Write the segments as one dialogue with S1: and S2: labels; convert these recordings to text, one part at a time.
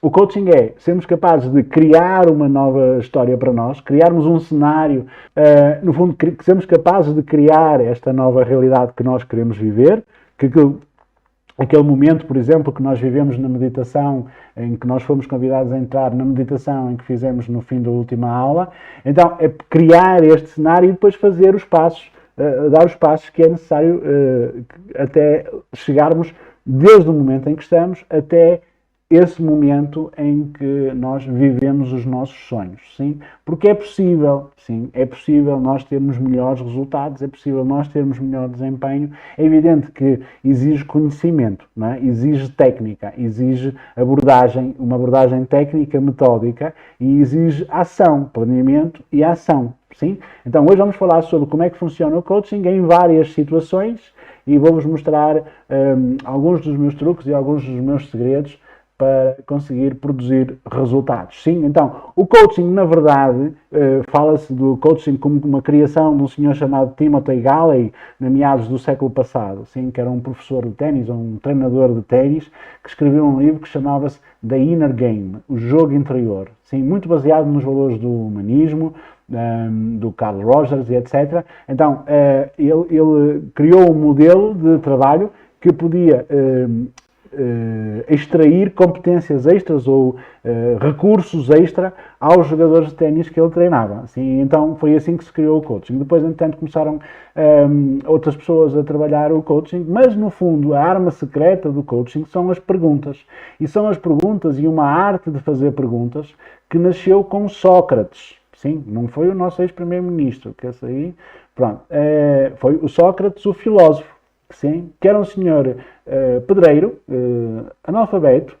S1: o coaching é sermos capazes de criar uma nova história para nós, criarmos um cenário, no fundo, sermos capazes de criar esta nova realidade que nós queremos viver, que aquele momento, por exemplo, que nós vivemos na meditação, em que nós fomos convidados a entrar na meditação em que fizemos no fim da última aula. Então, é criar este cenário e depois fazer os passos, dar os passos que é necessário até chegarmos, desde o momento em que estamos, até esse momento em que nós vivemos os nossos sonhos, sim? Porque é possível, sim, é possível nós termos melhores resultados, é possível nós termos melhor desempenho. É evidente que exige conhecimento, não é? Exige técnica, exige uma abordagem técnica, metódica, e exige ação, planeamento e ação, sim? Então hoje vamos falar sobre como é que funciona o coaching em várias situações e vou-vos mostrar alguns dos meus truques e alguns dos meus segredos para conseguir produzir resultados. Sim, então, o coaching, na verdade, fala-se do coaching como uma criação de um senhor chamado Timothy Galley, na meados do século passado, sim, que era um professor de ténis, ou um treinador de ténis, que escreveu um livro que chamava-se The Inner Game, o jogo interior, sim, muito baseado nos valores do humanismo, do Carl Rogers e etc. Então, ele criou um modelo de trabalho que podia extrair competências extras ou recursos extra aos jogadores de ténis que ele treinava. Assim, então foi assim que se criou o coaching. Depois, entretanto, começaram outras pessoas a trabalhar o coaching, mas no fundo a arma secreta do coaching são as perguntas. E são as perguntas e uma arte de fazer perguntas que nasceu com Sócrates. Sim, não foi o nosso ex-primeiro-ministro, que esse aí, pronto, foi o Sócrates, o filósofo. Sim, que era um senhor pedreiro, analfabeto,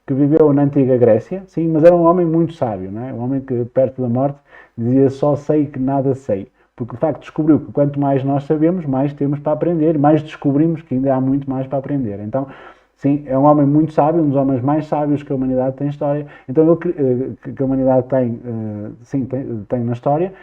S1: que viveu na antiga Grécia, sim, mas era um homem muito sábio, não é? Um homem que, perto da morte, dizia só sei que nada sei. Porque, de facto, descobriu que quanto mais nós sabemos, mais temos para aprender, mais descobrimos que ainda há muito mais para aprender. Então, sim, é um homem muito sábio, um dos homens mais sábios que a humanidade tem história. Então, que a humanidade tem, sim, tem na história.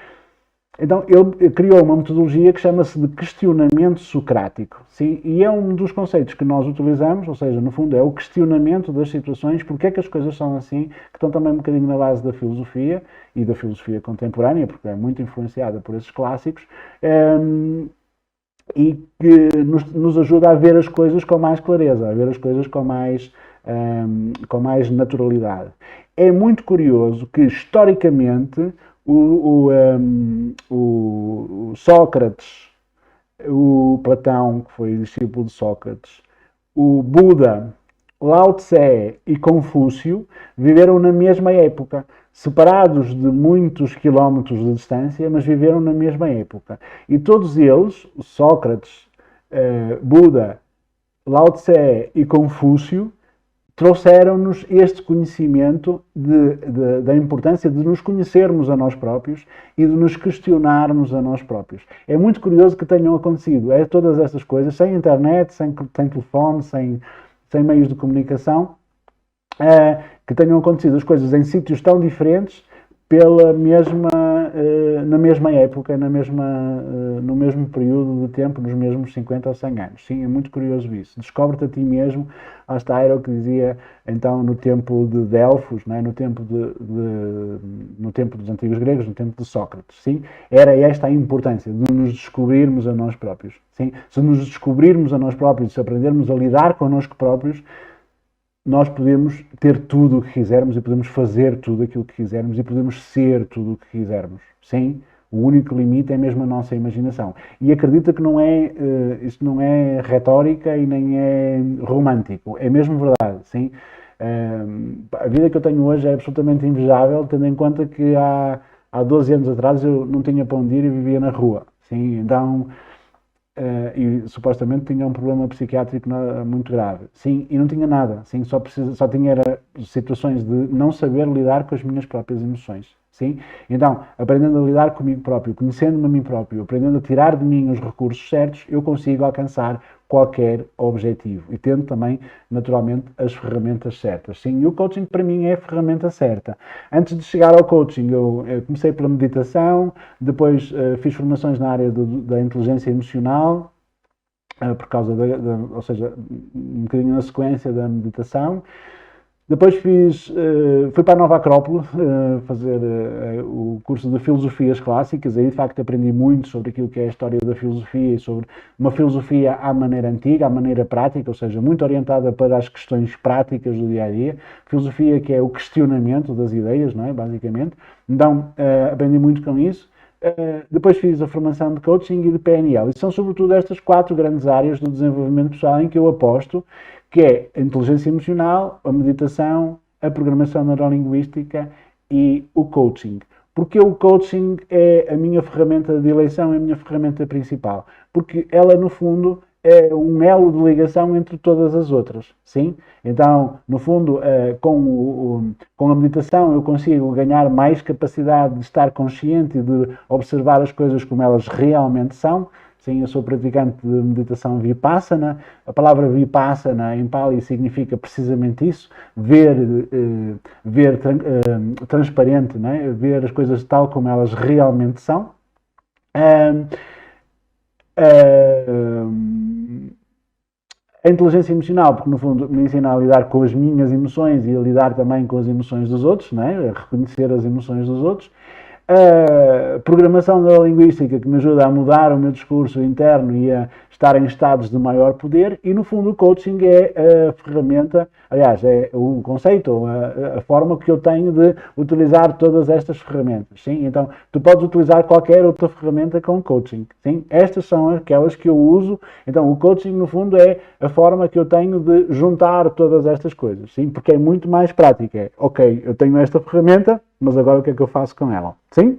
S1: Então, ele criou uma metodologia que chama-se de questionamento socrático, sim? E é um dos conceitos que nós utilizamos, ou seja, no fundo é o questionamento das situações, porque é que as coisas são assim, que estão também um bocadinho na base da filosofia, e da filosofia contemporânea, porque é muito influenciada por esses clássicos, e que nos ajuda a ver as coisas com mais clareza, a ver as coisas com mais naturalidade. É muito curioso que, historicamente, o Sócrates, o Platão, que foi discípulo de Sócrates, o Buda, Lao Tse e Confúcio viveram na mesma época, separados de muitos quilómetros de distância, mas viveram na mesma época. E todos eles, Sócrates, Buda, Lao Tse e Confúcio, trouxeram-nos este conhecimento da importância de nos conhecermos a nós próprios e de nos questionarmos a nós próprios. É muito curioso que tenham acontecido todas estas coisas sem internet, sem telefone, sem meios de comunicação, que tenham acontecido as coisas em sítios tão diferentes na mesma época, no mesmo período de tempo, nos mesmos 50 ou 100 anos. Sim, é muito curioso isso. Descobre-te a ti mesmo, lá está, era o que dizia então no tempo de Delfos, não é? no tempo dos antigos gregos, no tempo de Sócrates. Sim, era esta a importância de nos descobrirmos a nós próprios. Sim, se nos descobrirmos a nós próprios, se aprendermos a lidar connosco próprios, nós podemos ter tudo o que quisermos e podemos fazer tudo aquilo que quisermos e podemos ser tudo o que quisermos. Sim, o único limite é mesmo a nossa imaginação. E acredita que isto não é retórica e nem é romântico. É mesmo verdade, sim. A vida que eu tenho hoje é absolutamente invejável, tendo em conta que há 12 anos atrás eu não tinha para onde ir e vivia na rua. Sim, então... e supostamente tinha um problema psiquiátrico muito grave. Sim, e não tinha nada. Sim, só tinha situações de não saber lidar com as minhas próprias emoções. Sim? Então, aprendendo a lidar comigo próprio, conhecendo-me a mim próprio, aprendendo a tirar de mim os recursos certos, eu consigo alcançar qualquer objetivo. E tendo também, naturalmente, as ferramentas certas. Sim, e o coaching para mim é a ferramenta certa. Antes de chegar ao coaching, eu comecei pela meditação, depois fiz formações na área da inteligência emocional, por causa ou seja, um bocadinho na sequência da meditação. Depois fui para a Nova Acrópole fazer o curso de Filosofias Clássicas. Aí, de facto, aprendi muito sobre aquilo que é a história da filosofia e sobre uma filosofia à maneira antiga, à maneira prática, ou seja, muito orientada para as questões práticas do dia-a-dia. Filosofia que é o questionamento das ideias, não é? Basicamente. Então, aprendi muito com isso. Depois fiz a formação de coaching e de PNL. E são sobretudo estas 4 grandes áreas do desenvolvimento pessoal em que eu aposto, que é a inteligência emocional, a meditação, a programação neurolinguística e o coaching. Porque o coaching é a minha ferramenta de eleição, é a minha ferramenta principal. Porque ela, no fundo, é um elo de ligação entre todas as outras, sim? Então, no fundo, com a meditação eu consigo ganhar mais capacidade de estar consciente e de observar as coisas como elas realmente são. Sim, eu sou praticante de meditação Vipassana. A palavra Vipassana em Pali significa precisamente isso, ver transparente, não é? Ver as coisas tal como elas realmente são. A inteligência emocional, porque no fundo me ensina a lidar com as minhas emoções e a lidar também com as emoções dos outros, não é? A reconhecer as emoções dos outros. A programação neurolinguística, que me ajuda a mudar o meu discurso interno e a estar em estados de maior poder, e no fundo o coaching é a ferramenta, aliás, é o conceito, ou a forma que eu tenho de utilizar todas estas ferramentas, sim? Então, tu podes utilizar qualquer outra ferramenta com coaching, sim? Estas são aquelas que eu uso. Então, o coaching, no fundo, é a forma que eu tenho de juntar todas estas coisas, sim? Porque é muito mais prática. Ok, eu tenho esta ferramenta, mas agora o que é que eu faço com ela? Sim?